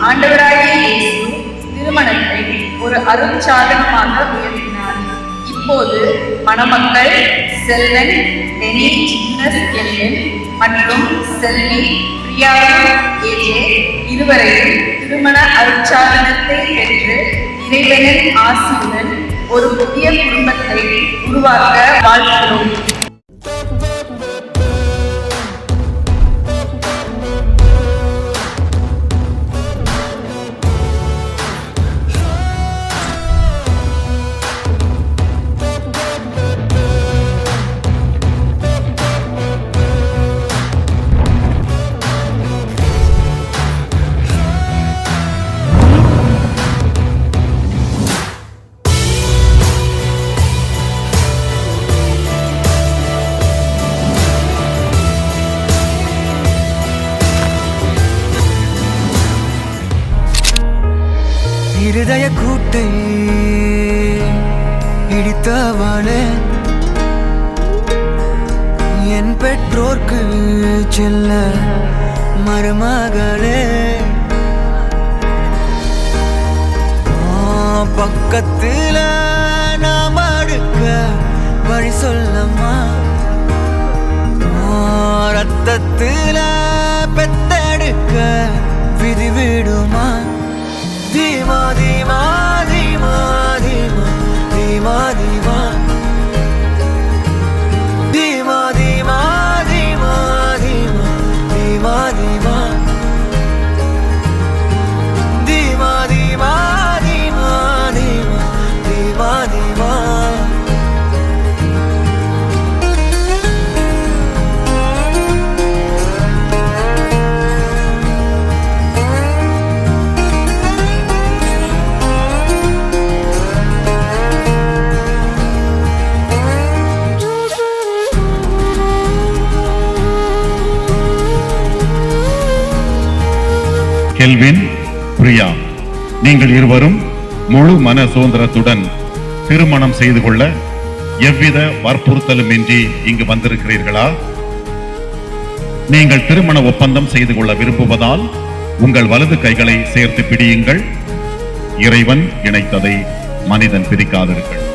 ஆண்டவராகிய இயேசு திருமணத்தை ஒரு அருட்சாதனமாக உயர்த்தினார். இப்போது மணமக்கள் செல்வன் டெனி ஜிக்னஸ் எல்லின் மற்றும் செல்வி பிரியாவின் ஏஜே இருவரையும் திருமண அருட்சாதனத்தை பெற்று இறைவனின் ஆசியுடன் ஒரு புதிய குடும்பத்தை உருவாக்க வாழ்கிறோம். இருதய கூட்டை இடித்தவளே, என் பெற்றோர்க்கு செல்ல மருமகளே, பக்கத்துல நாம் அடுக்க வழி சொல்லம்மா, ரத்தத்துல பெத்தெடுக்க விதி விடுமா. தீமா தீமா தீமா தீமா தீமா தீமா தீமா தீமா தீமா தீமா தீமா தீமா தீமா தீமா தீமா தீமா தீமா தீமா. கெல்வின், பிரியா, நீங்கள் இருவரும் முழு மன சுதந்திரத்துடன் திருமணம் செய்து கொள்ள எவ்வித வற்புறுத்தலும் இன்றி இங்கு வந்திருக்கிறீர்களா? நீங்கள் திருமண ஒப்பந்தம் செய்து கொள்ள விரும்புவதால் உங்கள் வலது கைகளை சேர்த்து பிடியுங்கள். இறைவன் இணைத்ததை மனிதன் பிரிக்காதிருங்கள்.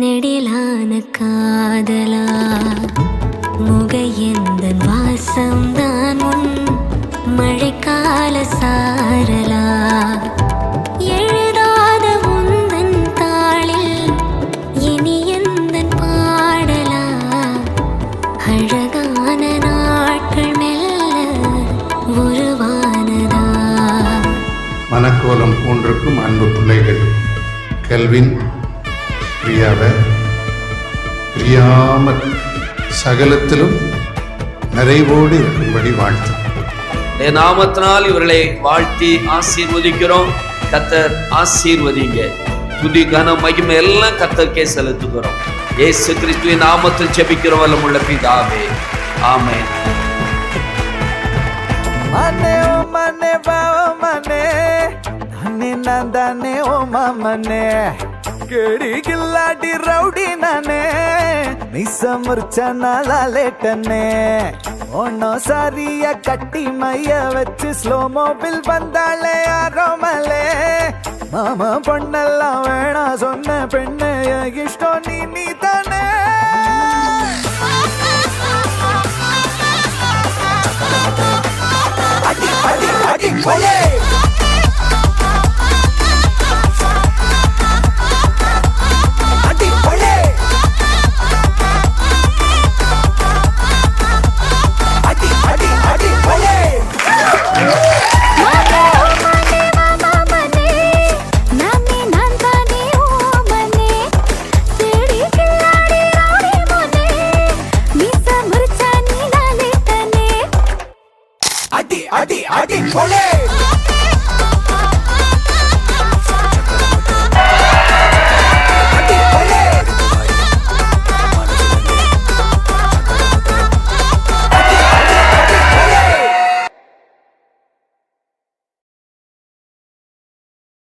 நெடிலான காதலா முகையந்தன் வாசம்தான் உன் மழைக்கால சாரலா எழுதாத உந்தன் தாளில் இனி எந்தன் பாடலா அழகான நாட்கள் மெல்ல உருவானதா. மனக்கோலம் ஒன்றுக்கும் அன்பு பிள்ளைகள், கெல்வின் பிரியாவை பிரியாமல் சகலத்திலும் நிறைவோடு இருக்கும்படி வாழ்த்து. நாமத்தினால் இவர்களை வாழ்த்தி ஆசீர்வதிக்கிறோம். கர்த்தர் ஆசீர்வதிங்க. துதி கன மகிமை எல்லாம் கர்த்தருக்கே செலுத்துகிறோம். இயேசு கிறிஸ்துவின் நாமத்தில் ஜெபிக்கிறோம் வல்லமுள்ள பிதாவே, ஆமென். மனே ஓ மனே பாவ மனே நானே நந்தானே ஓ மாமனே கேடி கில்லாடி ரவுடி நானே மிஸ் முர்ச்சனால லேட்டனே ஒன்னோ சாரிய கட்டி மைய வச்சு ஸ்லோ மோபில் வந்தாளே ஆரோமலே மாமா பொண்ணெல்லாம் வேணா சொன்ன பெண்ணு இஷ்டம் நீ தானே. அடி அடி அடி போலே நானே நான் தானே ஓ மனே அடி அடி கொலை